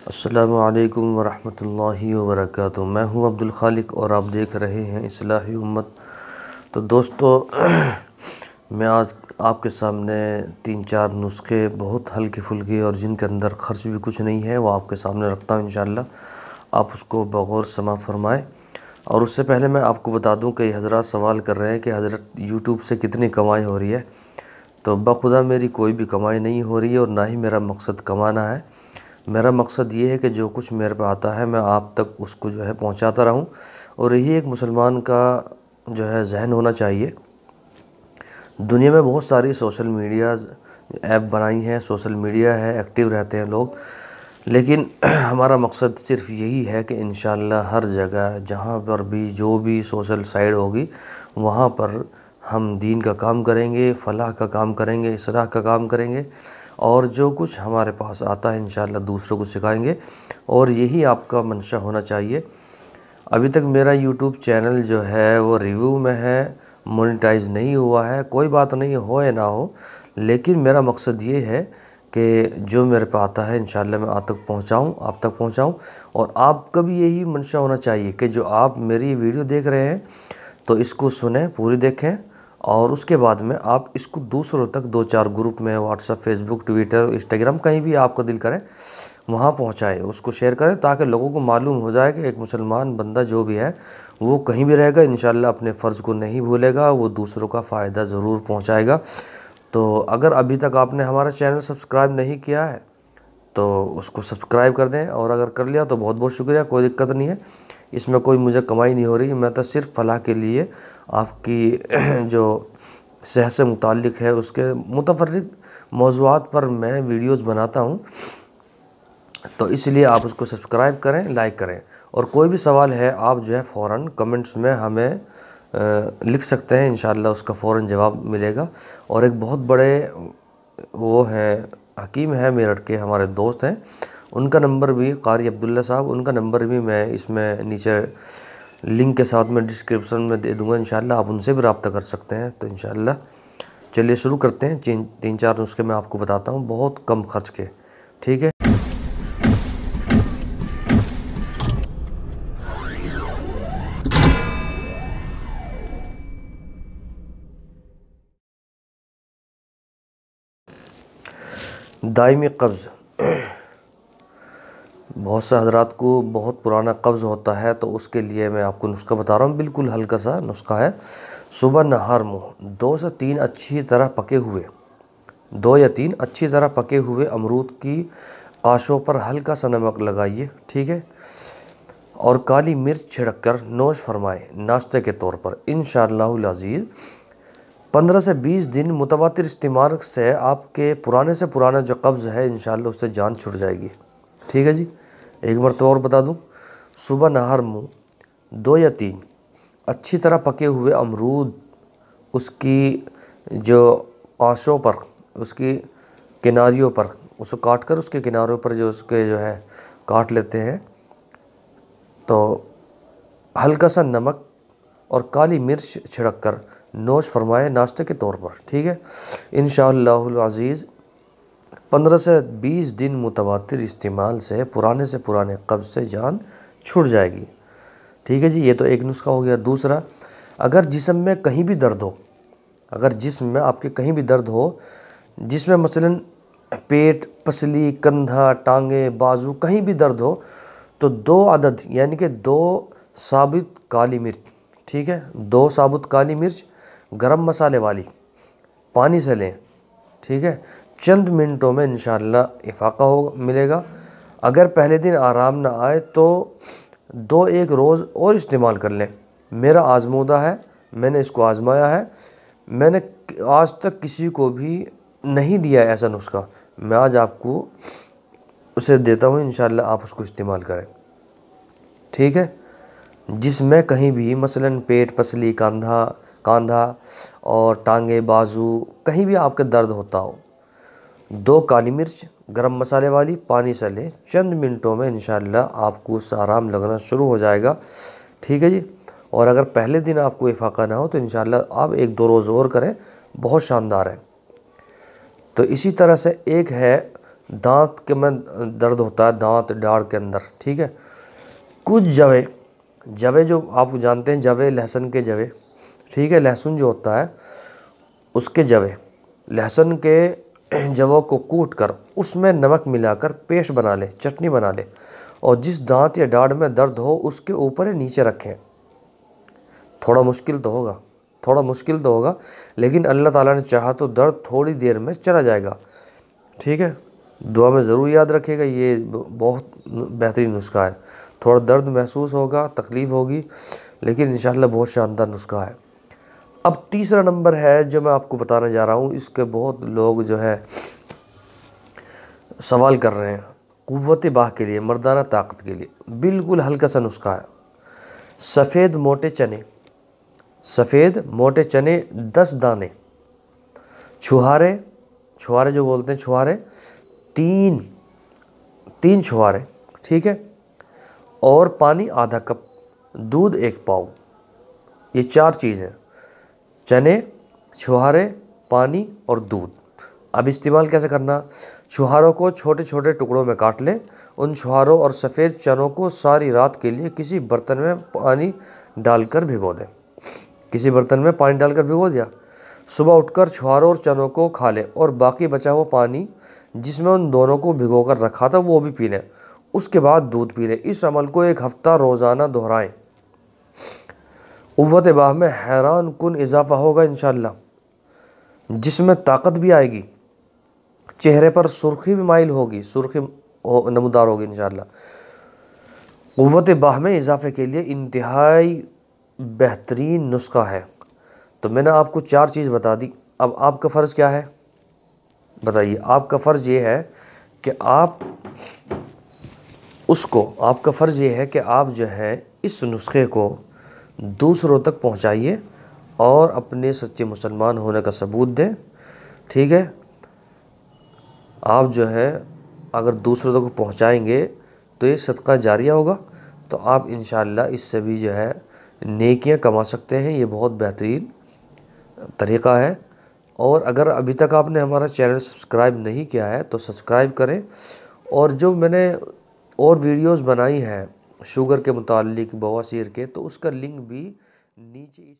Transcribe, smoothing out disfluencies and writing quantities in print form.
अस्सलामु अलैकुम वरहमतुल्लाहि वबरकातुहू। मैं हूं अब्दुल खालिक और आप देख रहे हैं इस्लाही उम्मत। तो दोस्तों मैं आज आपके सामने 3-4 नुस्खे बहुत हल्के फुल्के और जिनके अंदर ख़र्च भी कुछ नहीं है वो आपके सामने रखता हूं। इंशाअल्लाह आप उसको बगौर समा फ़रमाएँ। और उससे पहले मैं आपको बता दूं कि हज़रात सवाल कर रहे हैं कि हज़रत यूट्यूब से कितनी कमाई हो रही है। तो बखुदा मेरी कोई भी कमाई नहीं हो रही है और ना ही मेरा मकसद कमाना है। मेरा मकसद ये है कि जो कुछ मेरे पे आता है मैं आप तक उसको पहुंचाता रहूं। और यही एक मुसलमान का जहन होना चाहिए। दुनिया में बहुत सारी सोशल मीडियाज़ ऐप बनाई हैं, सोशल मीडिया है, एक्टिव रहते हैं लोग, लेकिन हमारा मकसद सिर्फ यही है कि इंशाअल्लाह हर जगह जहाँ पर भी जो भी सोशल साइड होगी वहाँ पर हम दीन का काम करेंगे, फलाह का काम करेंगे, इस्लाह का काम करेंगे और जो कुछ हमारे पास आता है इंशाअल्लाह दूसरों को सिखाएंगे। और यही आपका मंशा होना चाहिए। अभी तक मेरा यूट्यूब चैनल जो है वो रिव्यू में है, मोनेटाइज नहीं हुआ है। कोई बात नहीं, हो या ना हो, लेकिन मेरा मकसद ये है कि जो मेरे पे आता है इंशाअल्लाह मैं आप तक पहुंचाऊं। और आपका भी यही मंशा होना चाहिए कि जो आप मेरी वीडियो देख रहे हैं तो इसको सुने, पूरी देखें और उसके बाद में आप इसको दूसरों तक 2-4 ग्रुप में, व्हाट्सएप, फेसबुक, ट्विटर, इंस्टाग्राम, कहीं भी आपका दिल करे वहाँ पहुँचाएँ, उसको शेयर करें ताकि लोगों को मालूम हो जाए कि एक मुसलमान बंदा जो भी है वो कहीं भी रहेगा इंशाअल्लाह अपने फ़र्ज़ को नहीं भूलेगा, वो दूसरों का फ़ायदा ज़रूर पहुँचाएगा। तो अगर अभी तक आपने हमारा चैनल सब्सक्राइब नहीं किया है तो उसको सब्सक्राइब कर दें, और अगर कर लिया तो बहुत बहुत शुक्रिया, कोई दिक्कत नहीं है। इसमें कोई मुझे कमाई नहीं हो रही, मैं तो सिर्फ फलाह के लिए आपकी जो सेहत से मुताल्लिक़ है उसके मुतफ़र्रिक़ मौज़ूआत पर मैं वीडियोस बनाता हूँ। तो इसलिए आप उसको सब्सक्राइब करें, लाइक करें। और कोई भी सवाल है आप फ़ौरन कमेंट्स में हमें लिख सकते हैं, इंशाअल्लाह उसका फ़ौरन जवाब मिलेगा। और एक बहुत बड़े वो हैं, हकीम है मेरठ के, हमारे दोस्त हैं, उनका नंबर भी, कारी अब्दुल्ला साहब, उनका नंबर भी मैं इसमें नीचे लिंक के साथ में डिस्क्रिप्शन में दे दूँगा। इंशाअल्लाह आप उनसे भी रब्ता कर सकते हैं। तो इंशाअल्लाह चलिए शुरू करते हैं। 3-4 नुस्खे मैं आपको बताता हूँ बहुत कम खर्च के, ठीक है। दायमी कब्ज़, बहुत से हज़रात को बहुत पुराना कब्ज़ होता है, तो उसके लिए मैं आपको नुस्खा बता रहा हूँ। बिल्कुल हल्का सा नुस्खा है। सुबह नहर मुँह 2 से 3 अच्छी तरह पके हुए 2 या 3 अच्छी तरह पके हुए अमरूद की काशों पर हल्का सा नमक लगाइए, ठीक है, और काली मिर्च छिड़क कर नोश फरमाएँ नाश्ते के तौर पर। इंशाअल्लाहुल अज़ीज़ 15 से 20 दिन मुतवातिर इस्तेमाल से आपके पुराने से पुराना जो कब्ज़ है इंशाअल्लाह उससे जान छुट जाएगी, ठीक है जी। एक मरतबा और बता दूं, सुबह नहर मुँह 2 या 3 अच्छी तरह पके हुए अमरूद उसकी जो काशों पर, उसकी किनारियों पर, उसको काट कर उसके किनारों पर उसके काट लेते हैं, तो हल्का सा नमक और काली मिर्च छिड़क कर नोश फरमाए नाश्ते के तौर पर, ठीक है। इंशाअल्लाहुल अज़ीज़ 15 से 20 दिन मुतवातिर इस्तेमाल से पुराने कब्ज़ से जान छूट जाएगी, ठीक है जी। ये तो एक नुस्खा हो गया। दूसरा, अगर जिस्म में कहीं भी दर्द हो, अगर जिस्म में आपके कहीं भी दर्द हो, जिसमें मसलन पेट, पसली, कंधा, टांगे, बाजू, कहीं भी दर्द हो, तो 2 अदद यानी कि 2 साबुत काली मिर्च, ठीक है, 2 साबुत काली मिर्च गरम मसाले वाली पानी से लें, ठीक है। चंद मिनटों में इंशाअल्लाह इफ़ाक़ा मिलेगा। अगर पहले दिन आराम ना आए तो 2-1 रोज़ और इस्तेमाल कर लें। मेरा आज़मूदा है, मैंने इसको आज़माया है, मैंने आज तक किसी को भी नहीं दिया ऐसा नुस्खा। मैं आज आपको उसे देता हूँ, इंशाअल्लाह आप उसको इस्तेमाल करें, ठीक है। जिसमें कहीं भी मसलन पेट, पसली, कांधा और टांगे, बाजू, कहीं भी आपका दर्द होता हो, 2 काली मिर्च गरम मसाले वाली पानी से लें। चंद मिनटों में इंशाअल्लाह आपको उससे आराम लगना शुरू हो जाएगा, ठीक है जी। और अगर पहले दिन आपको इफ़ाक़ा ना हो तो इंशाअल्लाह आप 1-2 रोज़ और करें, बहुत शानदार है। तो इसी तरह से एक है दांत के में दर्द होता है, दांत दाढ़ के अंदर, ठीक है। कुछ जवे, जवे जो आप जानते हैं, जवे लहसुन के जवे, ठीक है, लहसुन जो होता है उसके जवे, लहसुन के जवों को कूट कर उसमें नमक मिलाकर पेस्ट बना ले, चटनी बना ले, और जिस दांत या दाढ़ में दर्द हो उसके ऊपर ही नीचे रखें। थोड़ा मुश्किल तो होगा, थोड़ा मुश्किल तो होगा, लेकिन अल्लाह ताला ने चाहा तो दर्द थोड़ी देर में चला जाएगा, ठीक है। दुआ में ज़रूर याद रखिएगा, ये बहुत बेहतरीन नुस्खा है। थोड़ा दर्द महसूस होगा, तकलीफ़ होगी, लेकिन इंशाअल्लाह बहुत शानदार नुस्खा है। अब तीसरा नंबर है जो मैं आपको बताने जा रहा हूँ, इसके बहुत लोग जो है सवाल कर रहे हैं। क़ुव्वत बाह के लिए, मर्दाना ताकत के लिए बिल्कुल हल्का सा नुस्खा है। सफ़ेद मोटे चने, सफ़ेद मोटे चने 10 दाने, छुहारे, छुहारे जो बोलते हैं छुहारे, तीन छुहारे, ठीक है, और पानी आधा कप, दूध 1 पाव। ये 4 चीज़ हैं, चने, छुहारे, पानी और दूध। अब इस्तेमाल कैसे करना? छुहारों को छोटे छोटे टुकड़ों में काट लें। उन छुहारों और सफ़ेद चनों को सारी रात के लिए किसी बर्तन में पानी डालकर भिगो दें। किसी बर्तन में पानी डालकर भिगो दिया। सुबह उठकर छुहारों और चनों को खा लें और बाकी बचा हुआ पानी जिसमें उन दोनों को भिगोकर रखा था वो भी पी लें। उसके बाद दूध पी लें। इस अमल को 1 हफ्ता रोज़ाना दोहराएं। क़ुव्वत बाह में हैरान कुन इजाफ़ा होगा इंशाअल्लाह, जिसमें ताकत भी आएगी, चेहरे पर सुर्खी भी माइल होगी, सुर्खी नमूदार होगी इंशाअल्लाह। क़ुव्वत बाह में इजाफ़े के लिए इंतहाई बेहतरीन नुस्खा है। तो मैंने आपको 4 चीज़ बता दी। अब आपका फ़र्ज़ क्या है बताइए? आपका फ़र्ज़ ये है कि आपका फ़र्ज़ ये है कि आप जो है इस नुस्खे को दूसरों तक पहुंचाइए और अपने सच्चे मुसलमान होने का सबूत दें, ठीक है। आप जो है अगर दूसरों तक पहुंचाएंगे तो ये सदका जारिया होगा, तो आप इंशाअल्लाह इससे भी जो है नेकियां कमा सकते हैं। ये बहुत बेहतरीन तरीक़ा है। और अगर अभी तक आपने हमारा चैनल सब्सक्राइब नहीं किया है तो सब्सक्राइब करें। और जो मैंने और वीडियोस बनाई हैं शुगर के मुतालिक, बवासीर के, तो उसका लिंक भी नीचे